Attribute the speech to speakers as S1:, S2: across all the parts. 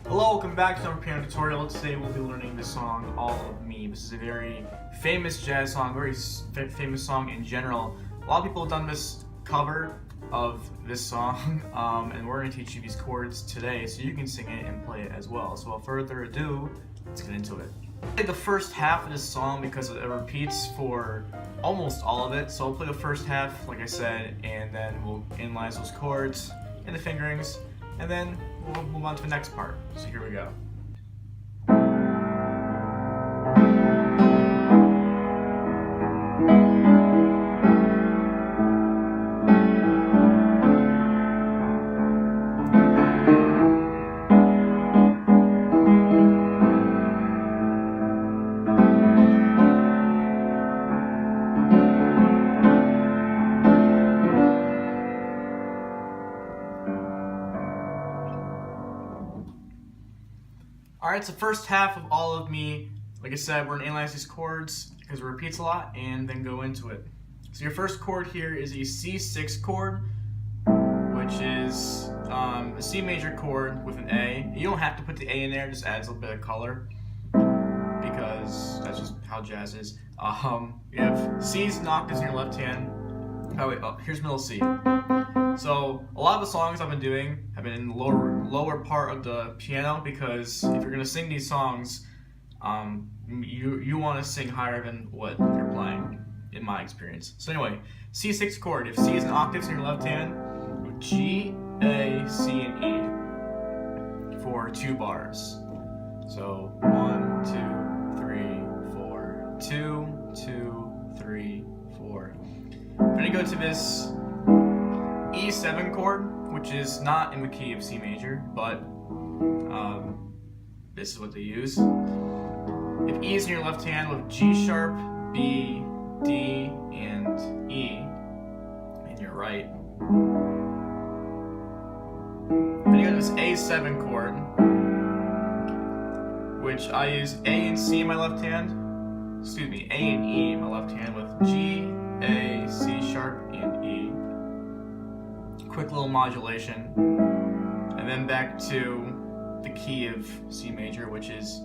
S1: Hello, welcome back to our piano tutorial. Today we'll be learning the song All of Me. This is a very famous jazz song, very famous song in general. A lot of people have done this cover of this song, and we're going to teach you these chords today so you can sing it and play it as well. So without further ado, let's get into it. I'll play the first half of this song because it repeats for almost all of it. So I'll play the first half, like I said, and then we'll analyze those chords and the fingerings, and then we'll move on to the next part. So here we go. Alright, so first half of All of Me, like I said, we're going to analyze these chords because it repeats a lot and then go into it. So your first chord here is a C6 chord, which is a C major chord with an A. You don't have to put the A in there, it just adds a little bit of color because that's just how jazz is. You have C's and octaves in your left hand. Here's middle C. So a lot of the songs I've been doing have been in the lower part of the piano because if you're gonna sing these songs, you want to sing higher than what you're playing, in my experience. So anyway, C6 chord. If C is an octaves in your left hand, G, A, C, and E for 2 bars. So 1, 2, 3, 4, 2, 2, 3, 4. I'm gonna go to this E7 chord, which is not in the key of C major, but this is what they use. If E is in your left hand with G sharp, B, D, and E in your right. Then you go to this A7 chord, which I use A and C in my left hand. Excuse me, A and E in my left hand with G, A, C sharp, and E. Quick little modulation, and then back to the key of C major, which is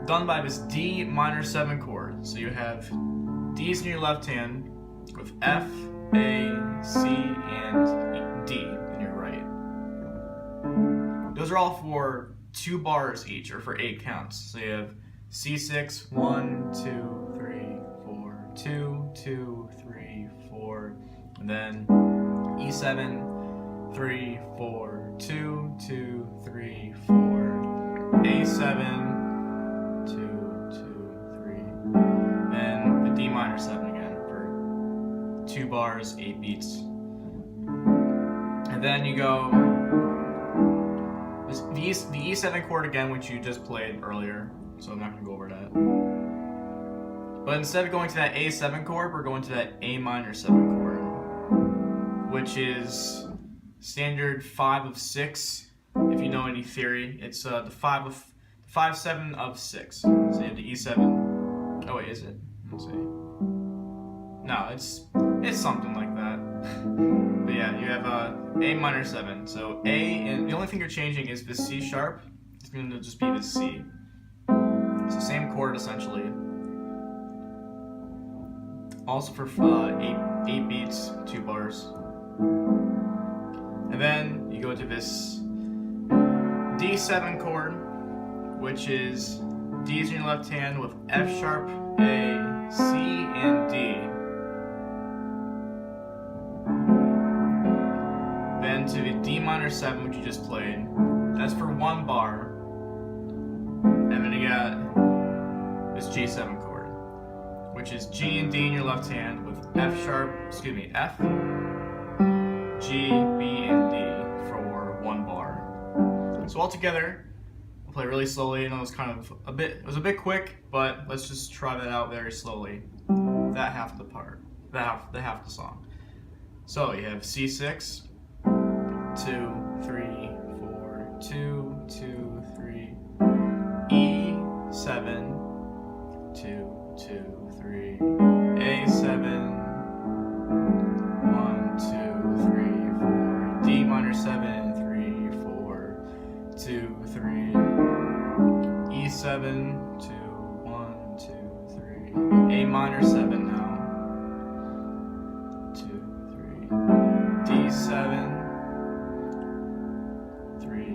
S1: done by this D minor 7 chord. So you have D's in your left hand with F, A, C, and D in your right. Those are all for 2 bars each, or for 8 counts. So you have C6, 1, 2, 3, 4, 2, 2, 3, 4, and then E7, 3, 4, 2, 2, 3, 4, A7, 2, 2, 3, and the D minor 7 again for 2 bars, 8 beats. And then you go the E7 chord again, which you just played earlier, so I'm not going to go over that. But instead of going to that A7 chord, we're going to that A minor 7 chord, which is standard 5 of 6. If you know any theory, it's the 5/7 of 6. So you have the E7. Oh wait, is it? Let's see. No, it's something like that. But yeah, you have A minor 7. So A, and the only thing you're changing is the C sharp. It's going to just be the C. It's the same chord essentially. Also for 8 beats, 2 bars. And then you go to this D7 chord, which is D's in your left hand with F sharp, A, C, and D. Then to the D minor 7, which you just played. That's for 1 bar. And then you got this G7 chord, which is G and D in your left hand with F, G, B, and D for 1 bar. So all together, I'll play really slowly. I know it was a bit quick, but let's just try that out very slowly. That half of the part, the half of the song. So you have C6, 2, 3, 4, 2, 2, 3, E7, 2, 2, 3, A7, 1, 2, 3, 4, D minor 7, 3, 4, 2, 3, E7, 2, 1, 2, 3, A minor 7 now, 2, 3, D7, 3,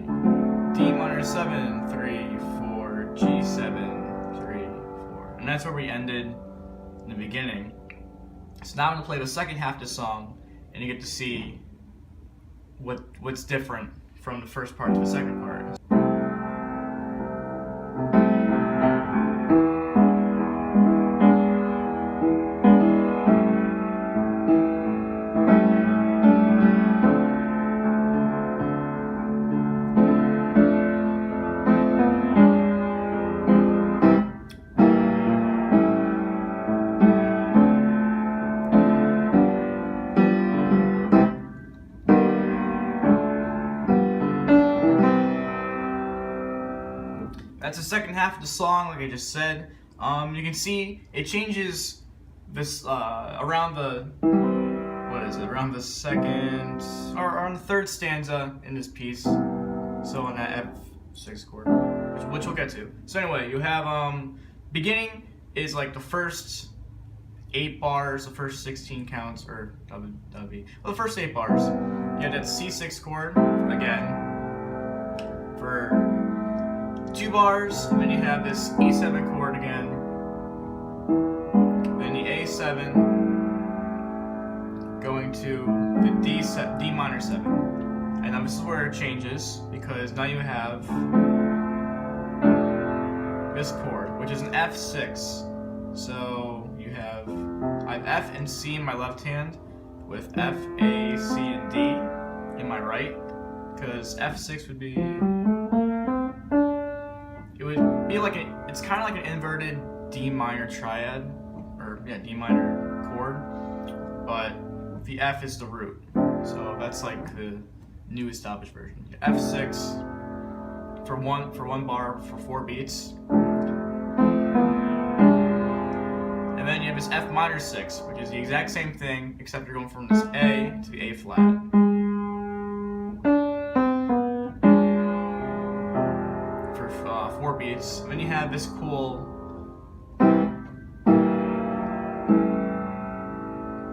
S1: D minor 7, 3, 4, G7, 3, 4. And that's where we ended in the beginning. So now I'm going to play the second half of the song, and you get to see what's different from the first part to the second part. That's the second half of the song, like I just said. You can see it changes this around the around the second or on the third stanza in this piece. So on that F6 chord, which we'll get to. So anyway, you have beginning is like the first 8 bars, the first 16 counts, or well, the first 8 bars. You have that C6 chord again for 2 bars, and then you have this E7 chord again, then the A7 going to the D minor 7. And now this is where it changes, because now you have this chord, which is an F6. So you have, I have F and C in my left hand, with F, A, C, and D in my right, because F6 would be, like it's kind of like an inverted D minor triad, or yeah, D minor chord, but the F is the root. So that's like the new established version. F6 for one bar for 4 beats, and then you have this F minor 6, which is the exact same thing except you're going from this A to the A flat. For 4 beats. And then you have this cool,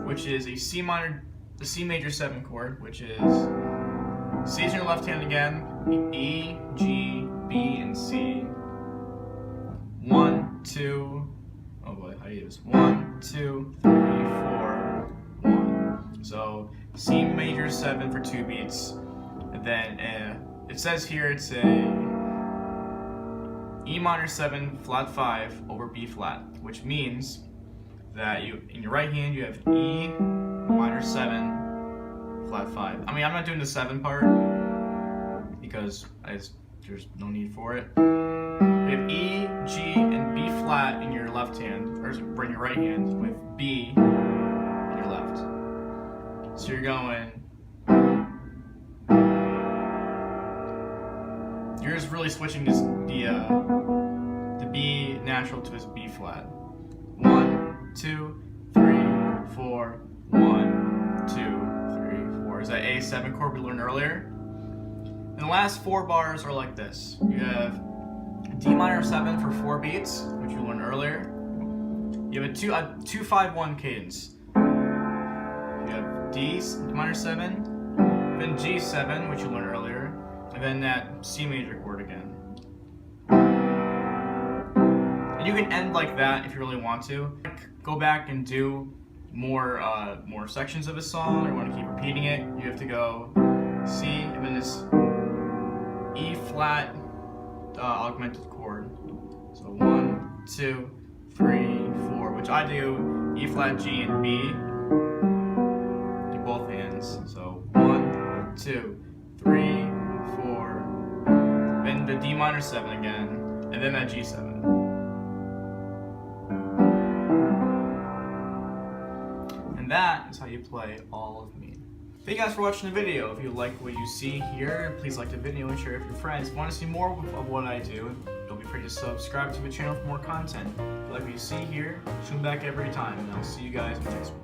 S1: which is a C minor, the C major 7 chord, which is C's in your left hand again, E, G, B, and C. 1, 2, oh boy, how do you do this? 1, 2, 3, 4, 1. So C major 7 for 2 beats, and then it says here it's a E minor 7 flat 5 over B flat, which means that you, in your right hand, you have E minor 7 flat 5. I mean, I'm not doing the 7 part because there's no need for it. You have E, G, and B flat in your left hand, or in your right hand, with B in your left. So you're going. You're just really switching this, the B natural to his B flat. 1, 2, 3, 4, 1, 2, 3, 4. Is that A7 chord we learned earlier? And the last 4 bars are like this. You have D minor 7 for 4 beats, which you learned earlier. You have a 2-5-1 cadence. You have D minor 7, then G7, which you learned earlier, and then that C major chord again. And you can end like that if you really want to. Go back and do more sections of a song, or you want to keep repeating it, you have to go C, and then this E flat augmented chord. So 1, 2, 3, 4, which I do E flat, G, and B. Do both hands. So 1, 2, 3, 4, then the D minor 7 again, and then that G7. And that is how you play All of Me. Thank you guys for watching the video. If you like what you see here, please like the video and share it with your friends. If you want to see more of what I do, don't be afraid to subscribe to my channel for more content. If you like what you see here, tune back every time, and I'll see you guys in the next one.